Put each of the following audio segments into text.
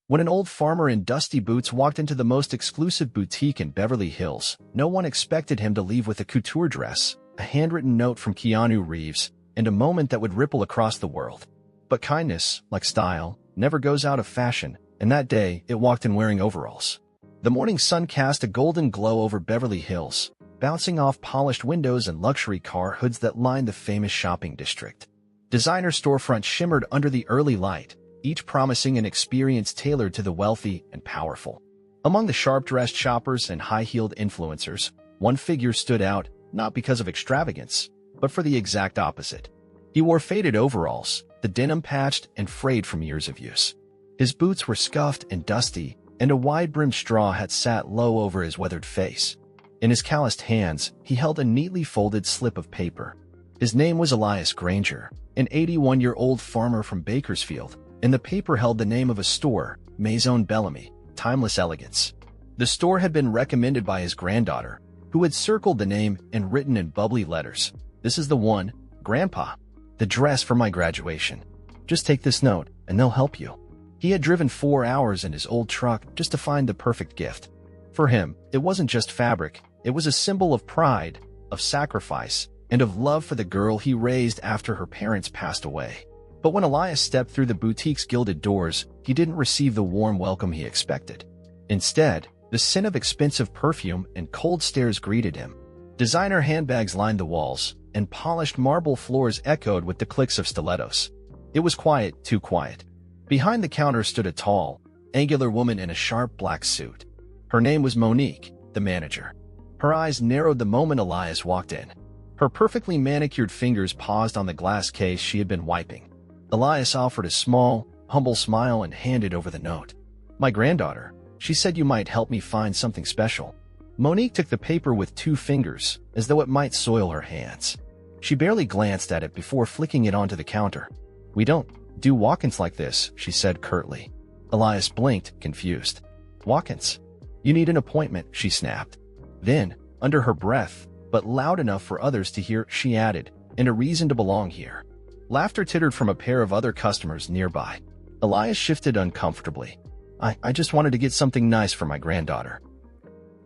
When an old farmer in dusty boots walked into the most exclusive boutique in Beverly Hills, no one expected him to leave with a couture dress, a handwritten note from Keanu Reeves, and a moment that would ripple across the world. But kindness, like style, never goes out of fashion, and that day it walked in wearing overalls. The morning sun cast a golden glow over Beverly Hills, bouncing off polished windows and luxury car hoods that lined the famous shopping district. Designer storefronts shimmered under the early light, each promising an experience tailored to the wealthy and powerful. Among the sharp-dressed shoppers and high-heeled influencers, one figure stood out, not because of extravagance, but for the exact opposite. He wore faded overalls, the denim patched and frayed from years of use. His boots were scuffed and dusty, and a wide-brimmed straw hat sat low over his weathered face. In his calloused hands, he held a neatly folded slip of paper. His name was Elias Granger, an 81-year-old farmer from Bakersfield, and the paper held the name of a store, Maison Bellamy, Timeless Elegance. The store had been recommended by his granddaughter, who had circled the name and written in bubbly letters, "This is the one, Grandpa. The dress for my graduation. Just take this note, and they'll help you." He had driven 4 hours in his old truck just to find the perfect gift. For him, it wasn't just fabric, it was a symbol of pride, of sacrifice, and of love for the girl he raised after her parents passed away. But when Elias stepped through the boutique's gilded doors, he didn't receive the warm welcome he expected. Instead, the scent of expensive perfume and cold stares greeted him. Designer handbags lined the walls, and polished marble floors echoed with the clicks of stilettos. It was quiet, too quiet. Behind the counter stood a tall, angular woman in a sharp black suit. Her name was Monique, the manager. Her eyes narrowed the moment Elias walked in. Her perfectly manicured fingers paused on the glass case she had been wiping. Elias offered a small, humble smile and handed over the note. "My granddaughter. She said you might help me find something special." Monique took the paper with 2 fingers, as though it might soil her hands. She barely glanced at it before flicking it onto the counter. "We don't do walk-ins like this," she said curtly. Elias blinked, confused. "Walk-ins? You need an appointment," she snapped. Then, under her breath, but loud enough for others to hear, she added, "And a reason to belong here." Laughter tittered from a pair of other customers nearby. Elias shifted uncomfortably. I just wanted to get something nice for my granddaughter."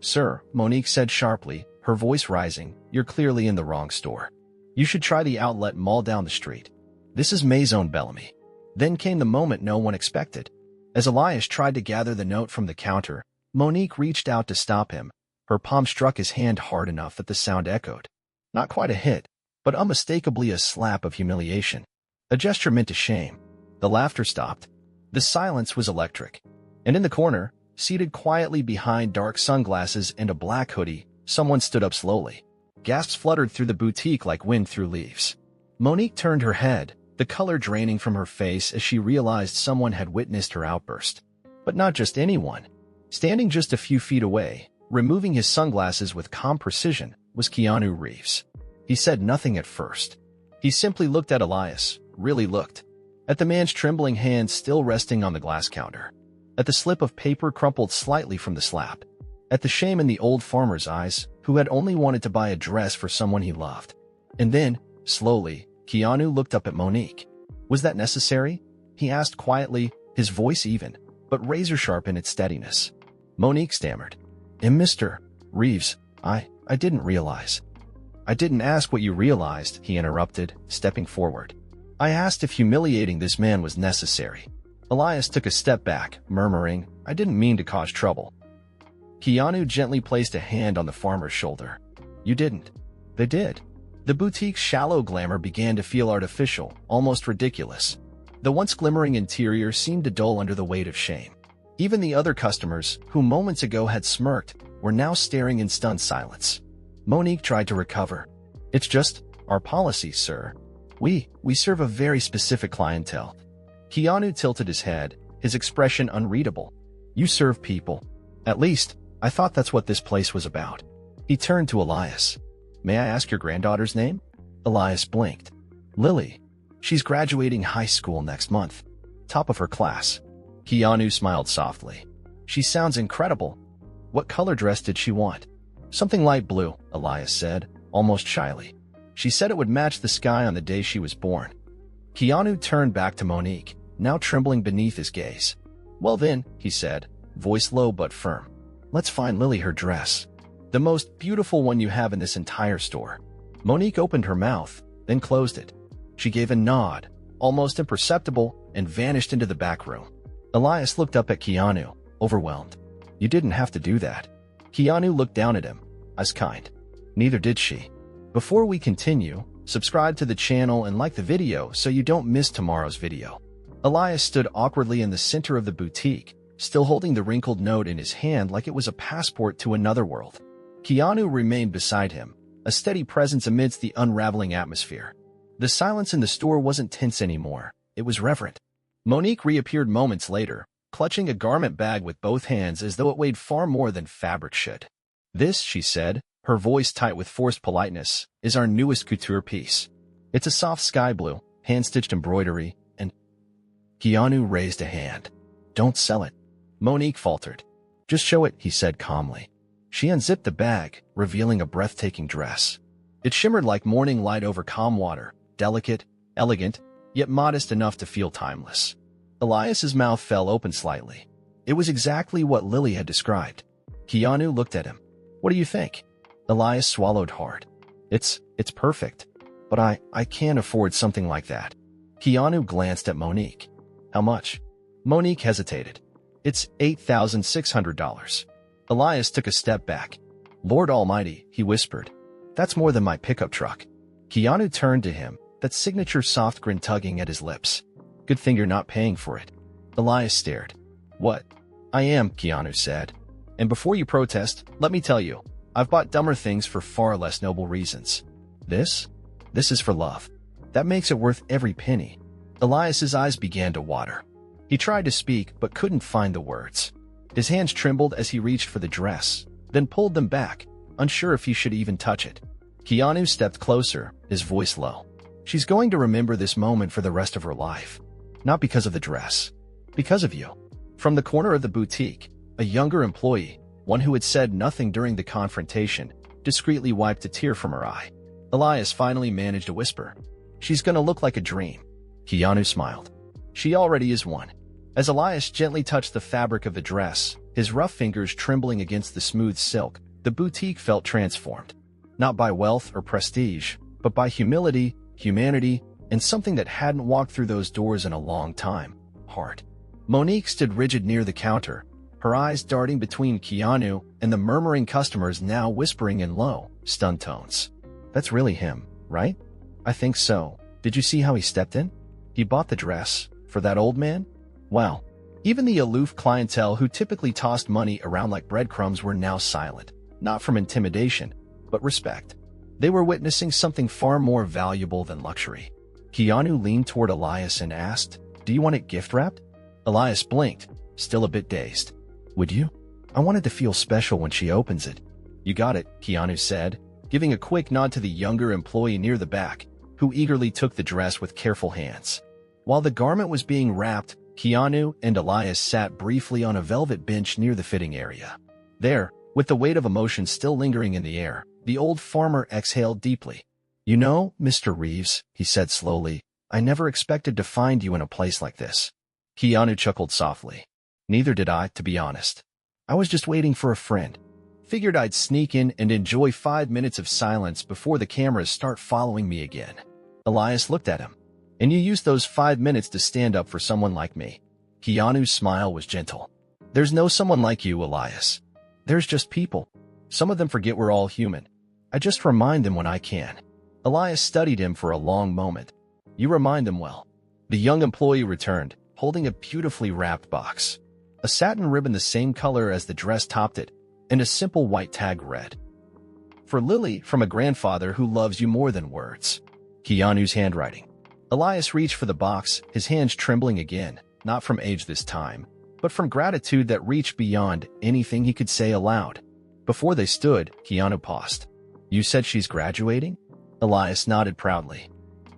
"Sir," Monique said sharply, her voice rising, "you're clearly in the wrong store. You should try the outlet mall down the street. This is Maison Bellamy." Then came the moment no one expected. As Elias tried to gather the note from the counter, Monique reached out to stop him. Her palm struck his hand hard enough that the sound echoed. Not quite a hit, but unmistakably a slap of humiliation. A gesture meant to shame. The laughter stopped. The silence was electric. And in the corner, seated quietly behind dark sunglasses and a black hoodie, someone stood up slowly. Gasps fluttered through the boutique like wind through leaves. Monique turned her head, the color draining from her face as she realized someone had witnessed her outburst. But not just anyone. Standing just a few feet away, removing his sunglasses with calm precision, was Keanu Reeves. He said nothing at first. He simply looked at Elias, really looked. At the man's trembling hand still resting on the glass counter. At the slip of paper crumpled slightly from the slap. At the shame in the old farmer's eyes, who had only wanted to buy a dress for someone he loved. And then, slowly, Keanu looked up at Monique. "Was that necessary?" he asked quietly, his voice even, but razor-sharp in its steadiness. Monique stammered. "Mr. Reeves, I didn't realize." "I didn't ask what you realized," he interrupted, stepping forward. "I asked if humiliating this man was necessary." Elias took a step back, murmuring, "I didn't mean to cause trouble." Keanu gently placed a hand on the farmer's shoulder. "You didn't." They did. The boutique's shallow glamour began to feel artificial, almost ridiculous. The once glimmering interior seemed to dull under the weight of shame. Even the other customers, who moments ago had smirked, were now staring in stunned silence. Monique tried to recover. "It's just our policy, sir. We serve a very specific clientele." Keanu tilted his head, his expression unreadable. "You serve people. At least, I thought that's what this place was about." He turned to Elias. "May I ask your granddaughter's name?" Elias blinked. "Lily. She's graduating high school next month. Top of her class." Keanu smiled softly. "She sounds incredible. What color dress did she want?" "Something light blue," Elias said, almost shyly. "She said it would match the sky on the day she was born." Keanu turned back to Monique, now trembling beneath his gaze. Well then, he said, voice low but firm. Let's find Lily her dress. The most beautiful one you have in this entire store. Monique opened her mouth, then closed it. She gave a nod, almost imperceptible, and vanished into the back room. Elias looked up at Keanu, overwhelmed. You didn't have to do that. Keanu looked down at him. As kind. Neither did she. Before we continue, subscribe to the channel and like the video so you don't miss tomorrow's video. Elias stood awkwardly in the center of the boutique, still holding the wrinkled note in his hand like it was a passport to another world. Keanu remained beside him, a steady presence amidst the unraveling atmosphere. The silence in the store wasn't tense anymore. It was reverent. Monique reappeared moments later, clutching a garment bag with both hands as though it weighed far more than fabric should. This, she said, her voice tight with forced politeness, is our newest couture piece. It's a soft sky blue, hand-stitched embroidery, and... Keanu raised a hand. Don't sell it. Monique faltered. Just show it, he said calmly. She unzipped the bag, revealing a breathtaking dress. It shimmered like morning light over calm water, delicate, elegant, yet modest enough to feel timeless. Elias's mouth fell open slightly. It was exactly what Lily had described. Keanu looked at him. What do you think? Elias swallowed hard. It's perfect. But I can't afford something like that. Keanu glanced at Monique. How much? Monique hesitated. It's $8,600. Elias took a step back. Lord Almighty, he whispered. That's more than my pickup truck. Keanu turned to him, that signature soft grin tugging at his lips. Good thing you're not paying for it. Elias stared. What? I am, Keanu said. And before you protest, let me tell you, I've bought dumber things for far less noble reasons. This is for love. That makes it worth every penny. Elias's eyes began to water. He tried to speak, but couldn't find the words. His hands trembled as he reached for the dress, then pulled them back, unsure if he should even touch it. Keanu stepped closer, his voice low. She's going to remember this moment for the rest of her life. Not because of the dress. Because of you. From the corner of the boutique, a younger employee, one who had said nothing during the confrontation, discreetly wiped a tear from her eye. Elias finally managed a whisper. She's gonna look like a dream. Keanu smiled. She already is one. As Elias gently touched the fabric of the dress, his rough fingers trembling against the smooth silk, the boutique felt transformed. Not by wealth or prestige, but by humility, humanity, and something that hadn't walked through those doors in a long time. Heart. Monique stood rigid near the counter, her eyes darting between Keanu and the murmuring customers now whispering in low, stunned tones. That's really him, right? I think so. Did you see how he stepped in? He bought the dress for that old man? Wow. Even the aloof clientele who typically tossed money around like breadcrumbs were now silent, not from intimidation, but respect. They were witnessing something far more valuable than luxury. Keanu leaned toward Elias and asked, Do you want it gift-wrapped? Elias blinked, still a bit dazed. Would you? I wanted to feel special when she opens it. You got it, Keanu said, giving a quick nod to the younger employee near the back, who eagerly took the dress with careful hands. While the garment was being wrapped, Keanu and Elias sat briefly on a velvet bench near the fitting area. There, with the weight of emotion still lingering in the air, the old farmer exhaled deeply. You know, Mr. Reeves, he said slowly, I never expected to find you in a place like this. Keanu chuckled softly. Neither did I, to be honest. I was just waiting for a friend. Figured I'd sneak in and enjoy 5 minutes of silence before the cameras start following me again. Elias looked at him. And you used those 5 minutes to stand up for someone like me. Keanu's smile was gentle. There's no someone like you, Elias. There's just people. Some of them forget we're all human. I just remind them when I can. Elias studied him for a long moment. You remind them well. The young employee returned, holding a beautifully wrapped box. A satin ribbon the same color as the dress topped it, and a simple white tag read, For Lily, from a grandfather who loves you more than words. Keanu's handwriting. Elias reached for the box, his hands trembling again, not from age this time, but from gratitude that reached beyond anything he could say aloud. Before they stood, Keanu paused. You said she's graduating? Elias nodded proudly.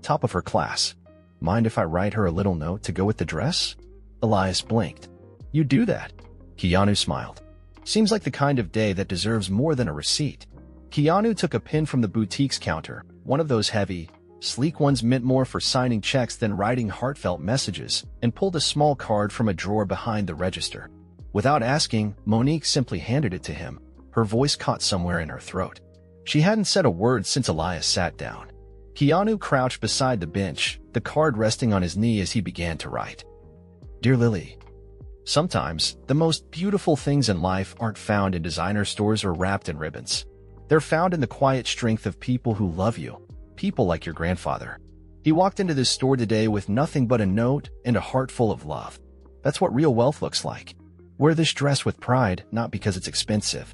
Top of her class. Mind if I write her a little note to go with the dress? Elias blinked. You do that? Keanu smiled. Seems like the kind of day that deserves more than a receipt. Keanu took a pin from the boutique's counter, one of those heavy, Sleek ones meant more for signing checks than writing heartfelt messages, and pulled a small card from a drawer behind the register. Without asking, Monique simply handed it to him, her voice caught somewhere in her throat. She hadn't said a word since Elias sat down. Keanu crouched beside the bench, the card resting on his knee as he began to write. Dear Lily, sometimes the most beautiful things in life aren't found in designer stores or wrapped in ribbons. They're found in the quiet strength of people who love you, people like your grandfather. He walked into this store today with nothing but a note and a heart full of love. That's what real wealth looks like. Wear this dress with pride, not because it's expensive,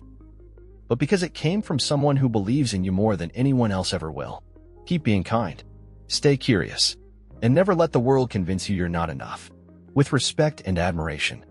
but because it came from someone who believes in you more than anyone else ever will. Keep being kind, stay curious, and never let the world convince you you're not enough. With respect and admiration,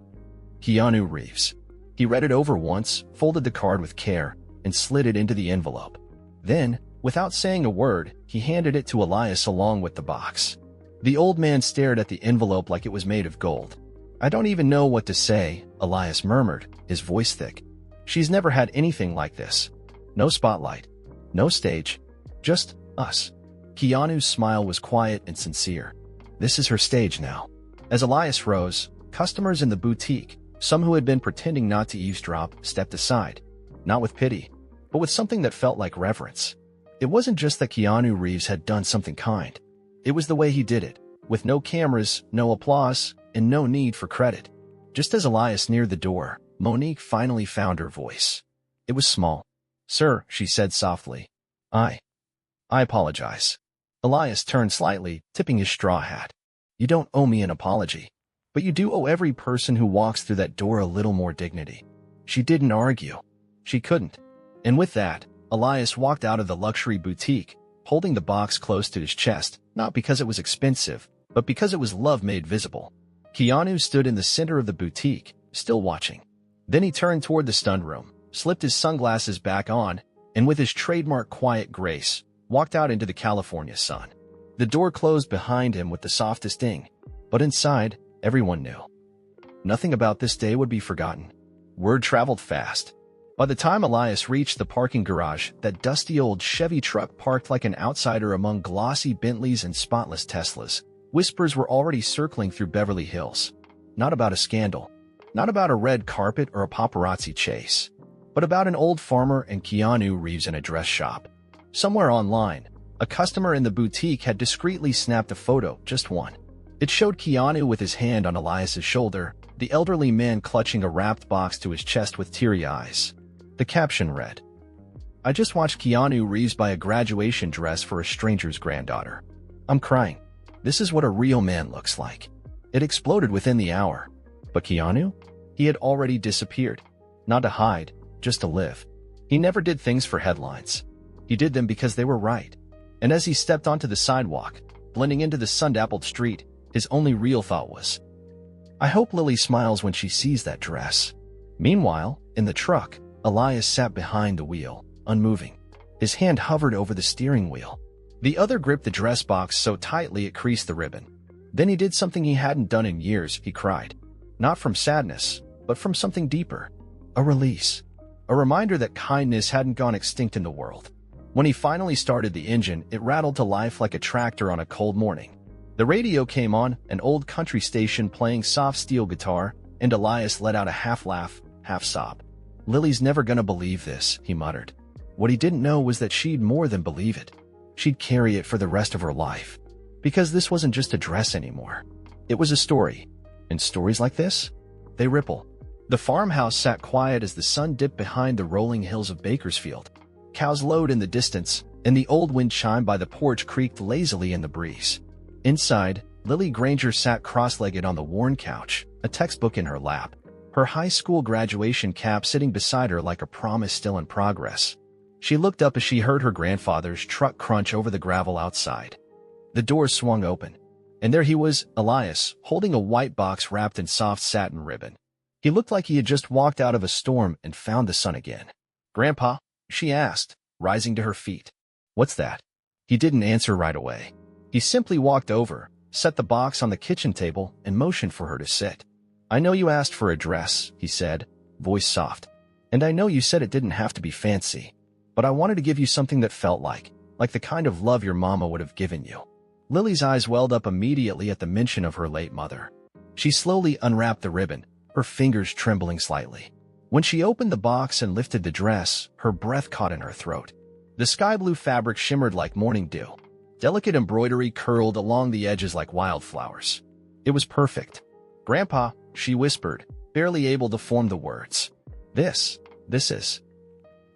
Keanu Reeves. He read it over once, folded the card with care, and slid it into the envelope. Then, without saying a word, he handed it to Elias along with the box. The old man stared at the envelope like it was made of gold. I don't even know what to say, Elias murmured, his voice thick. She's never had anything like this. No spotlight, no stage, just us. Keanu's smile was quiet and sincere. This is her stage now. As Elias rose, customers in the boutique, some who had been pretending not to eavesdrop, stepped aside. Not with pity, but with something that felt like reverence. It wasn't just that Keanu Reeves had done something kind. It was the way he did it, with no cameras, no applause, and no need for credit. Just as Elias neared the door, Monique finally found her voice. It was small. Sir, she said softly. I apologize. Elias turned slightly, tipping his straw hat. You don't owe me an apology, but you do owe every person who walks through that door a little more dignity. She didn't argue. She couldn't. And with that, Elias walked out of the luxury boutique, holding the box close to his chest, not because it was expensive, but because it was love made visible. Keanu stood in the center of the boutique, still watching. Then he turned toward the stunned room, slipped his sunglasses back on, and with his trademark quiet grace, walked out into the California sun. The door closed behind him with the softest ding, but inside, everyone knew. Nothing about this day would be forgotten. Word traveled fast. By the time Elias reached the parking garage, that dusty old Chevy truck parked like an outsider among glossy Bentleys and spotless Teslas, whispers were already circling through Beverly Hills. Not about a scandal, not about a red carpet or a paparazzi chase, but about an old farmer and Keanu Reeves in a dress shop. Somewhere online, a customer in the boutique had discreetly snapped a photo, just one. It showed Keanu with his hand on Elias's shoulder, the elderly man clutching a wrapped box to his chest with teary eyes. The caption read, I just watched Keanu Reeves buy a graduation dress for a stranger's granddaughter. I'm crying. This is what a real man looks like. It exploded within the hour. But Keanu? He had already disappeared. Not to hide, just to live. He never did things for headlines. He did them because they were right. And as he stepped onto the sidewalk, blending into the sun-dappled street, his only real thought was, I hope Lily smiles when she sees that dress. Meanwhile, in the truck, Elias sat behind the wheel, unmoving. His hand hovered over the steering wheel. The other gripped the dress box so tightly it creased the ribbon. Then he did something he hadn't done in years, he cried. Not from sadness, but from something deeper. A release. A reminder that kindness hadn't gone extinct in the world. When he finally started the engine, it rattled to life like a tractor on a cold morning. The radio came on, an old country station playing soft steel guitar, and Elias let out a half-laugh, half-sob. Lily's never gonna believe this, he muttered. What he didn't know was that she'd more than believe it. She'd carry it for the rest of her life. Because this wasn't just a dress anymore. It was a story. And stories like this? They ripple. The farmhouse sat quiet as the sun dipped behind the rolling hills of Bakersfield. Cows lowed in the distance, and the old wind chime by the porch creaked lazily in the breeze. Inside, Lily Granger sat cross-legged on the worn couch, a textbook in her lap, her high school graduation cap sitting beside her like a promise still in progress. She looked up as she heard her grandfather's truck crunch over the gravel outside. The door swung open, and there he was, Elias, holding a white box wrapped in soft satin ribbon. He looked like he had just walked out of a storm and found the sun again. Grandpa? She asked, rising to her feet. What's that? He didn't answer right away. He simply walked over, set the box on the kitchen table, and motioned for her to sit. I know you asked for a dress, he said, voice soft. And I know you said it didn't have to be fancy. But I wanted to give you something that felt like like the kind of love your mama would have given you. Lily's eyes welled up immediately at the mention of her late mother. She slowly unwrapped the ribbon, her fingers trembling slightly. When she opened the box and lifted the dress, her breath caught in her throat. The sky blue fabric shimmered like morning dew. Delicate embroidery curled along the edges like wildflowers. It was perfect. "Grandpa," she whispered, barely able to form the words. This is.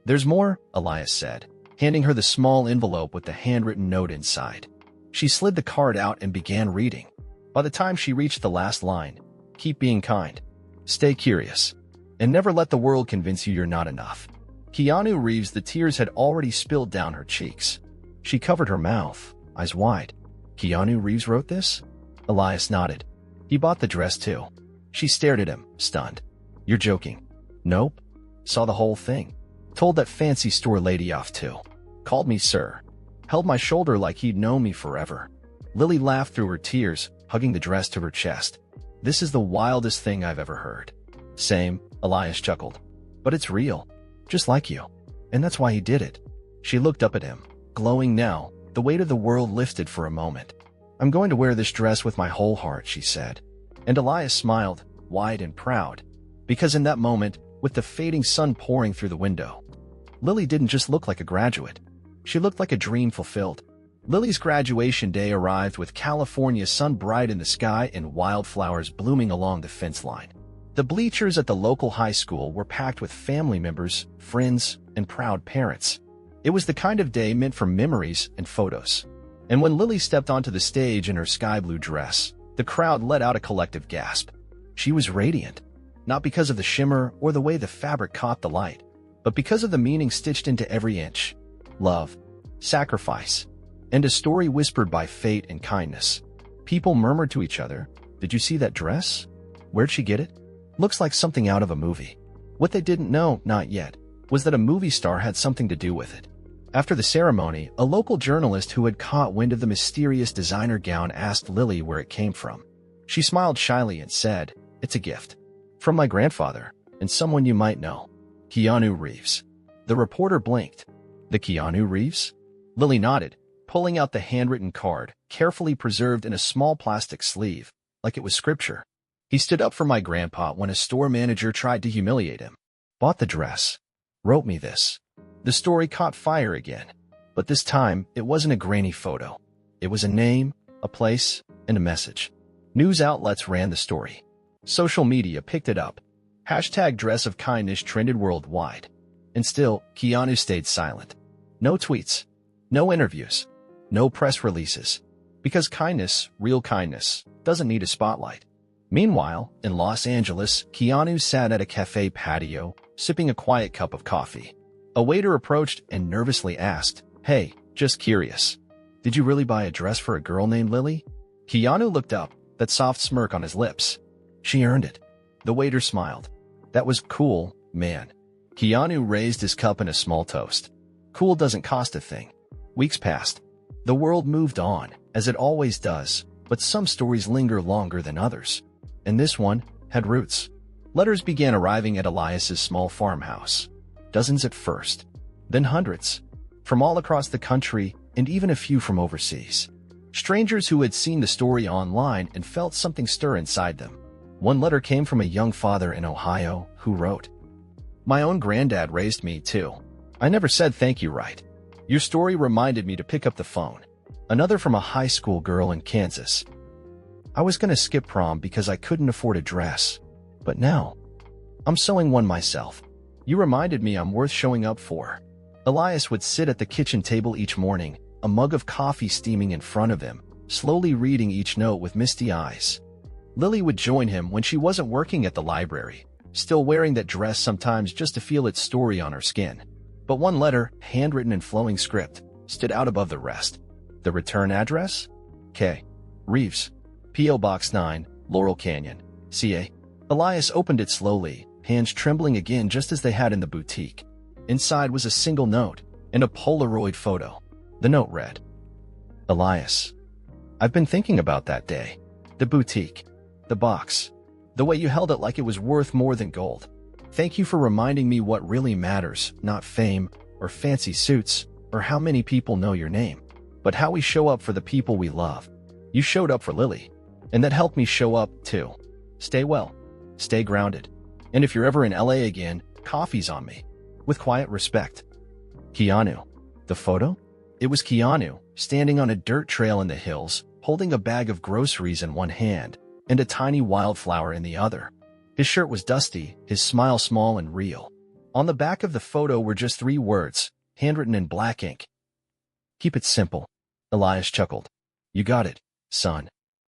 "There's more," Elias said, handing her the small envelope with the handwritten note inside. She slid the card out and began reading. By the time she reached the last line, "Keep being kind. Stay curious. And never let the world convince you you're not enough." Keanu Reeves, the tears had already spilled down her cheeks. She covered her mouth, eyes wide. "Keanu Reeves wrote this?" Elias nodded. "He bought the dress too." She stared at him, stunned. "You're joking." "Nope. Saw the whole thing. Told that fancy store lady off too. Called me sir. Held my shoulder like he'd known me forever." Lily laughed through her tears, hugging the dress to her chest. "This is the wildest thing I've ever heard." "Same," Elias chuckled. "But it's real. Just like you. And that's why he did it." She looked up at him, glowing now, the weight of the world lifted for a moment. "I'm going to wear this dress with my whole heart," she said. And Elias smiled, wide and proud. Because in that moment, with the fading sun pouring through the window, Lily didn't just look like a graduate. She looked like a dream fulfilled. Lily's graduation day arrived with California sun bright in the sky and wildflowers blooming along the fence line. The bleachers at the local high school were packed with family members, friends, and proud parents. It was the kind of day meant for memories and photos. And when Lily stepped onto the stage in her sky blue dress, the crowd let out a collective gasp. She was radiant, not because of the shimmer or the way the fabric caught the light, but because of the meaning stitched into every inch. Love, sacrifice, and a story whispered by fate and kindness. People murmured to each other, "Did you see that dress? Where'd she get it? Looks like something out of a movie." What they didn't know, not yet, was that a movie star had something to do with it. After the ceremony, a local journalist who had caught wind of the mysterious designer gown asked Lily where it came from. She smiled shyly and said, "It's a gift. From my grandfather, and someone you might know. Keanu Reeves." The reporter blinked. "The Keanu Reeves?" Lily nodded, pulling out the handwritten card, carefully preserved in a small plastic sleeve, like it was scripture. "He stood up for my grandpa when a store manager tried to humiliate him. Bought the dress. Wrote me this." The story caught fire again, but this time it wasn't a grainy photo. It was a name, a place, and a message. News outlets ran the story. Social media picked it up. Hashtag dress of kindness trended worldwide. And still, Keanu stayed silent. No tweets. No interviews. No press releases. Because kindness, real kindness, doesn't need a spotlight. Meanwhile, in Los Angeles, Keanu sat at a cafe patio, sipping a quiet cup of coffee. A waiter approached and nervously asked, "Hey, just curious. Did you really buy a dress for a girl named Lily?" Keanu looked up, that soft smirk on his lips. "She earned it." The waiter smiled. "That was cool, man." Keanu raised his cup in a small toast. Cool doesn't cost a thing. Weeks passed. The world moved on, as it always does, but some stories linger longer than others. And this one had roots. Letters began arriving at Elias's small farmhouse. Dozens at first, then hundreds. From all across the country, and even a few from overseas. Strangers who had seen the story online and felt something stir inside them. One letter came from a young father in Ohio who wrote, "My own granddad raised me, too. I never said thank you right. Your story reminded me to pick up the phone." Another from a high school girl in Kansas. "I was going to skip prom because I couldn't afford a dress. But now, I'm sewing one myself. You reminded me I'm worth showing up for." Elias would sit at the kitchen table each morning, a mug of coffee steaming in front of him, slowly reading each note with misty eyes. Lily would join him when she wasn't working at the library, still wearing that dress sometimes just to feel its story on her skin. But one letter, handwritten in flowing script, stood out above the rest. The return address? K. Reeves. P.O. Box 9, Laurel Canyon, CA. Elias opened it slowly, hands trembling again just as they had in the boutique. Inside was a single note and a Polaroid photo. The note read, "Elias, I've been thinking about that day. The boutique. The box. The way you held it like it was worth more than gold. Thank you for reminding me what really matters, not fame or fancy suits, or how many people know your name, but how we show up for the people we love. You showed up for Lily, and that helped me show up, too. Stay well. Stay grounded. And if you're ever in LA again, coffee's on me. With quiet respect. Keanu. The photo? It was Keanu, standing on a dirt trail in the hills, holding a bag of groceries in one hand and a tiny wildflower in the other. His shirt was dusty, his smile small and real. On the back of the photo were just 3 words, handwritten in black ink. "Keep it simple." Elias chuckled. "You got it, son."